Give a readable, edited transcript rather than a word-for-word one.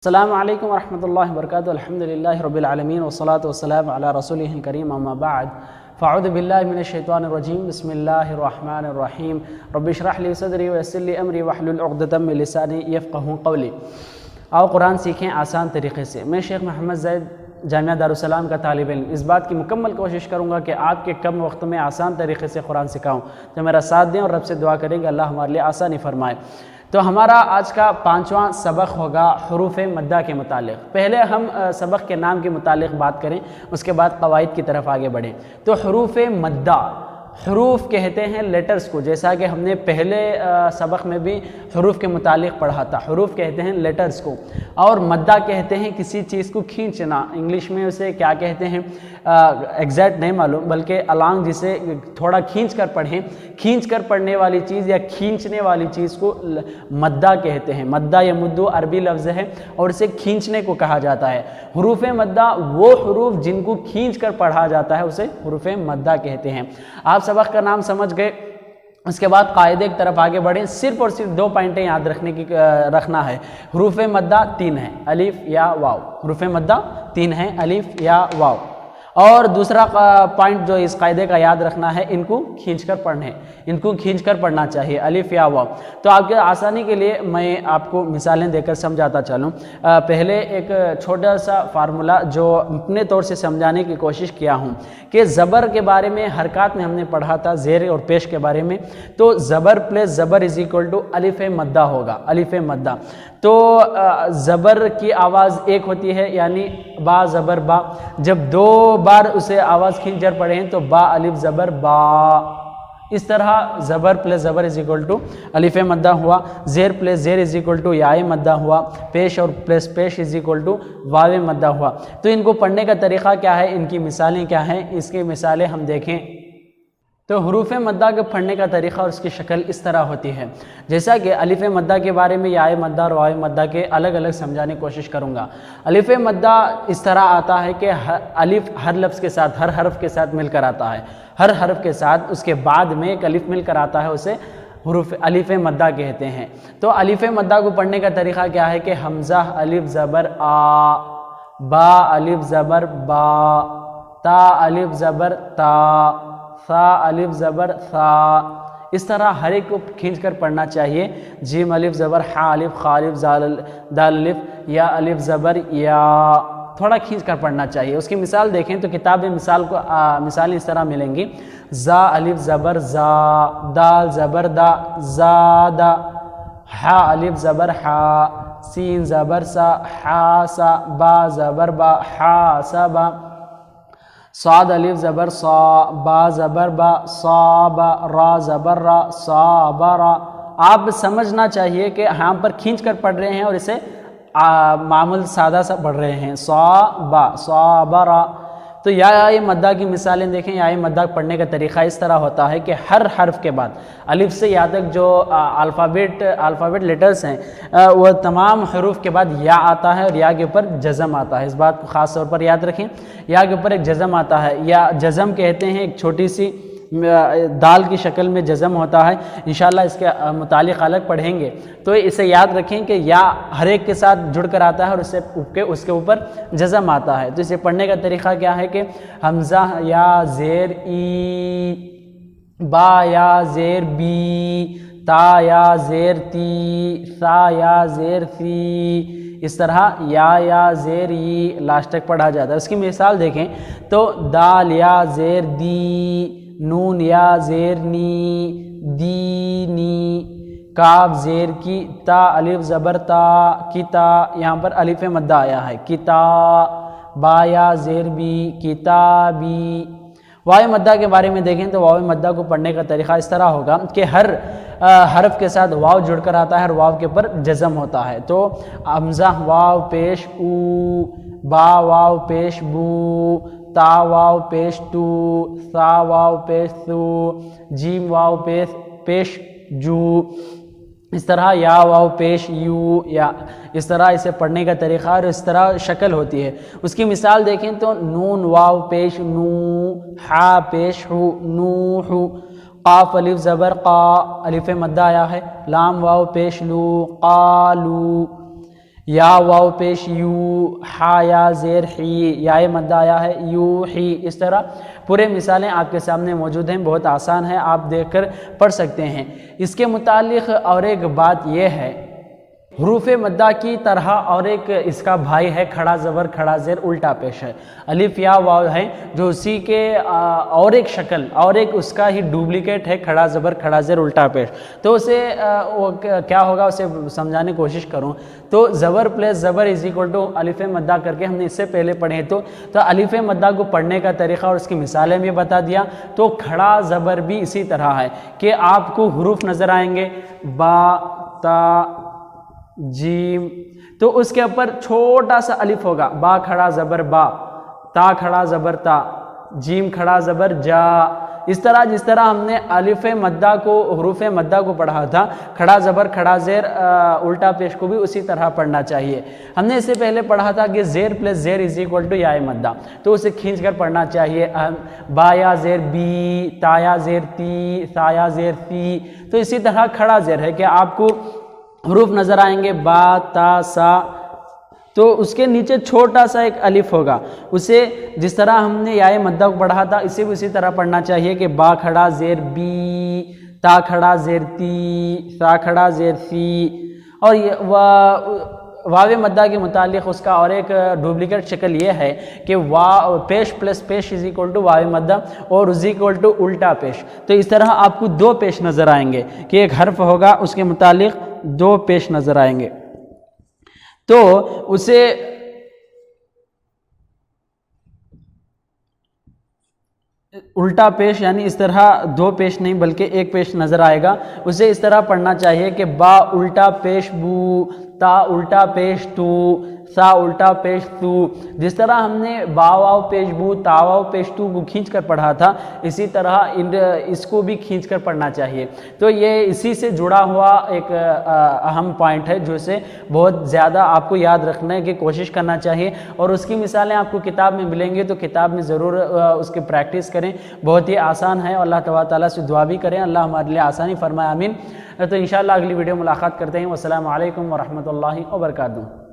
السلام علیکم ورحمۃ اللہ وبرکاتہ. الحمدللہ رب العالمین والصلاة والسلام علی رسولہ الکریم. اما بعد فاعوذ باللہ من الشیطان الرجیم. بسم اللہ الرحمن الرحیم. رب اشرح لی صدری ویسر لی امری واحلل عقدۃ من لسانی یفقہوا قولی. آؤ قرآن سیکھیں آسان طریقے سے. میں شیخ محمد زید جامعہ دارالسلام کا طالب علم اس بات کی مکمل کوشش کروں گا کہ آپ کے کم وقت میں آسان طریقے سے قرآن سکھاؤں. تو میرا ساتھ دیں اور رب سے دعا کریں کہ اللہ ہمارے لیے آسانی فرمائے. تو ہمارا آج کا 5واں سبق ہوگا حروف مدہ کے متعلق. پہلے ہم سبق کے نام کے متعلق بات کریں, اس کے بعد قواعد کی طرف آگے بڑھیں. تو حروف مدہ, حروف کہتے ہیں لیٹرز کو, جیسا کہ ہم نے پہلے سبق میں بھی حروف کے متعلق پڑھا تھا. حروف کہتے ہیں لیٹرز کو, اور مدہ کہتے ہیں کسی چیز کو کھینچنا. انگلش میں اسے کیا کہتے ہیں ایگزیکٹ نہیں معلوم, بلکہ الانگ جسے تھوڑا کھینچ کر پڑھیں. کھینچ کر پڑھنے والی چیز یا کھینچنے والی چیز کو مدہ کہتے ہیں. مدہ یا مدو عربی لفظ ہے اور اسے کھینچنے کو کہا جاتا ہے. حروف مدہ وہ حروف جن کو کھینچ کر پڑھا جاتا ہے اسے حروف مدہ کہتے ہیں. آپ سبق کا نام سمجھ گئے. اس کے بعد قاعدے کی طرف آگے بڑھیں. صرف اور صرف 2 پوائنٹیں یاد رکھنا ہے. حروف مدہ 3 ہیں, الف یا واو. حروف مدہ 3 ہیں, الف یا واو. اور دوسرا پوائنٹ جو اس قاعدے کا یاد رکھنا ہے, ان کو کھینچ کر پڑھنے, ان کو کھینچ کر پڑھنا چاہیے, الف یا واو. تو آپ کے آسانی کے لیے میں آپ کو مثالیں دے کر سمجھاتا چلوں. پہلے ایک چھوٹا سا فارمولا جو اپنے طور سے سمجھانے کی کوشش کیا ہوں کہ زبر کے بارے میں حرکات میں ہم نے پڑھا تھا, زیر اور پیش کے بارے میں. تو زبر پلس زبر از اکول ٹو الف مدہ ہوگا, الف مدہ. تو زبر کی آواز ایک ہوتی ہے, یعنی با زبر با. جب 2 بار اسے آواز کھینچ کر پڑھے ہیں تو با الف زبر با. اس طرح زبر پلس زبر از اکول ٹو الف مدہ ہوا, زیر پلس زیر از اکول ٹو یا مدہ ہوا, پیش اور پلس پیش از اکول ٹو واو مدہ ہوا. تو ان کو پڑھنے کا طریقہ کیا ہے, ان کی مثالیں کیا ہیں, اس کی مثالیں ہم دیکھیں. تو حروف مدہ کے پڑھنے کا طریقہ اور اس کی شکل اس طرح ہوتی ہے. جیسا کہ الف مدہ کے بارے میں یا مدہ اور واو مدہ کے الگ الگ سمجھانے کی کوشش کروں گا. الف مدہ اس طرح آتا ہے کہ الف ہر لفظ کے ساتھ, ہر حرف کے ساتھ مل کر آتا ہے. ہر حرف کے ساتھ اس کے بعد میں ایک الف مل کر آتا ہے, اسے حروف الف مدہ کہتے ہیں. تو الف مدہ کو پڑھنے کا طریقہ کیا ہے کہ حمزہ الف زبر آ, با الف زبر با, تا الف زبر تا, ثا الف زبر ثا. اس طرح ہر ایک کو کھینچ کر پڑھنا چاہیے. جیم الف زبر حا الف خا الف دال الف, یا الف زبر یا, تھوڑا کھینچ کر پڑھنا چاہیے. اس کی مثال دیکھیں تو کتاب میں مثالیں اس طرح ملیں گی. زا الف زبر زا, دال زبر دا زادا, حا الف زبر حا, سین زبر سا حا سا, با زبر با حا سا با, صاد الف زبر صا, با زبر با صا با, را زبر را صا با را. آپ سمجھنا چاہیے کہ یہاں پر کھینچ کر پڑھ رہے ہیں اور اسے معمول سادہ سا پڑھ رہے ہیں, صا با صا با را. تو یا مدہ کی مثالیں دیکھیں. یا مدہ پڑھنے کا طریقہ اس طرح ہوتا ہے کہ ہر حرف کے بعد الف سے یا تک جو الفابیٹ لیٹرز ہیں وہ تمام حروف کے بعد یا آتا ہے, اور یا کے اوپر جزم آتا ہے. اس بات کو خاص طور پر یاد رکھیں. یا کے اوپر ایک جزم آتا ہے, یا جزم کہتے ہیں ایک چھوٹی سی دال کی شکل میں جزم ہوتا ہے. انشاءاللہ اس کے متعلق الگ پڑھیں گے. تو اسے یاد رکھیں کہ یا ہر ایک کے ساتھ جڑ کر آتا ہے اور اس کے اوپر جزم آتا ہے. تو اسے پڑھنے کا طریقہ کیا ہے کہ حمزہ یا زیر ای, با یا زیر بی, تا یا زیر تی, ثا یا زیر ثی. اس طرح یا زیر ای لاسٹ تک پڑھا جاتا ہے. اس کی مثال دیکھیں تو دال یا زیر دی, نون یا زیر نی, دی نی, کاف زیر کی, تا الف زبر تا, کتا. یہاں پر الف مدہ آیا ہے کتا, با یا زیر بی, کتابی. واو مدہ کے بارے میں دیکھیں تو واو مدہ کو پڑھنے کا طریقہ اس طرح ہوگا کہ ہر حرف کے ساتھ واو جڑ کر آتا ہے اور واو کے اوپر جزم ہوتا ہے. تو حمزہ واو پیش او, با واو پیش بو, تا واو پیش تو, ثا واو پیش ثو, جیم واو پیش جو. اس طرح یا واو پیش یو, یا اس طرح اسے پڑھنے کا طریقہ اور اس طرح شکل ہوتی ہے. اس کی مثال دیکھیں تو نون واو پیش نو, حا پیش ہو نوح, قاف الف زبر قا, الف مدہ آیا ہے, لام واو پیش لو قالو. یا واو پیش یو، ہا یا زیر ہی، یا مد آیا ہے یو ہی. اس طرح پورے مثالیں آپ کے سامنے موجود ہیں، بہت آسان ہے، آپ دیکھ کر پڑھ سکتے ہیں. اس کے متعلق اور ایک بات یہ ہے، حروف مدہ کی طرح اور ایک اس کا بھائی ہے کھڑا زبر کھڑا زیر الٹا پیش ہے. الف یا واو ہے جو اسی کے اور ایک شکل اور ایک اس کا ہی ڈپلیکیٹ ہے کھڑا زبر کھڑا زیر الٹا پیش. تو اسے کیا ہوگا، اسے سمجھانے کی کوشش کروں تو زبر پلس زبر از ایکول ٹو الف مدہ کر کے ہم نے اس سے پہلے پڑھے تو الف مدہ کو پڑھنے کا طریقہ اور اس کی مثالیں بھی بتا دیا. تو کھڑا زبر بھی اسی طرح ہے کہ آپ کو حروف نظر آئیں گے با تا جیم، تو اس کے اوپر چھوٹا سا الف ہوگا، با کھڑا زبر با، تا کھڑا زبر تا، جیم کھڑا زبر جا. اس طرح جس طرح ہم نے الف مدہ کو حروف مدہ کو پڑھا تھا، کھڑا زبر کھڑا زیر الٹا پیش کو بھی اسی طرح پڑھنا چاہیے. ہم نے اس سے پہلے پڑھا تھا کہ زیر پلس زیر از ایکول ٹو یا مدہ، تو اسے کھینچ کر پڑھنا چاہیے. با یا زیر بی، تا یا زیر تی، سا یا زیر تی. تو اسی طرح کھڑا زیر ہے کہ آپ کو حروف نظر آئیں گے با تا سا، تو اس کے نیچے چھوٹا سا ایک الف ہوگا. اسے جس طرح ہم نے یا مدہ کو پڑھا تھا اسے بھی اسی طرح پڑھنا چاہیے کہ با کھڑا زیر بی، تا کھڑا زیر تی، سا کھڑا زیر سی. اور واو مدہ کے متعلق اس کا اور ایک ڈپلیکیٹ شکل یہ ہے کہ پیش پلس پیش از ایکول ٹو واو مدہ اور از ایکول ٹو الٹا پیش. تو اس طرح آپ کو دو پیش نظر آئیں گے کہ ایک حرف ہوگا اس کے متعلق دو پیش نظر آئیں گے. تو اسے الٹا پیش یعنی اس طرح دو پیش نہیں بلکہ ایک پیش نظر آئے گا. اسے اس طرح پڑھنا چاہیے کہ با الٹا پیش بو، تا الٹا پیش تو، سا الٹا پیش تو. جس طرح ہم نے با واو پیش بو تا واو پیش تو کو کھینچ کر پڑھا تھا، اسی طرح اس کو بھی کھینچ کر پڑھنا چاہیے. تو یہ اسی سے جڑا ہوا ایک اہم پوائنٹ ہے جو اسے بہت زیادہ آپ کو یاد رکھنے کی کوشش کرنا چاہیے. اور اس کی مثالیں آپ کو کتاب میں ملیں گی تو کتاب میں ضرور اس کی پریکٹس کریں. بہت ہی آسان ہے. اللہ تبارک تعالیٰ سے دعا بھی کریں اللہ ہمارے لیے آسانی فرمائے، آمین. تو انشاءاللہ اگلی ویڈیو ملاقات کرتے ہیں. والسلام علیکم ورحمۃ اللہ وبرکاتہ.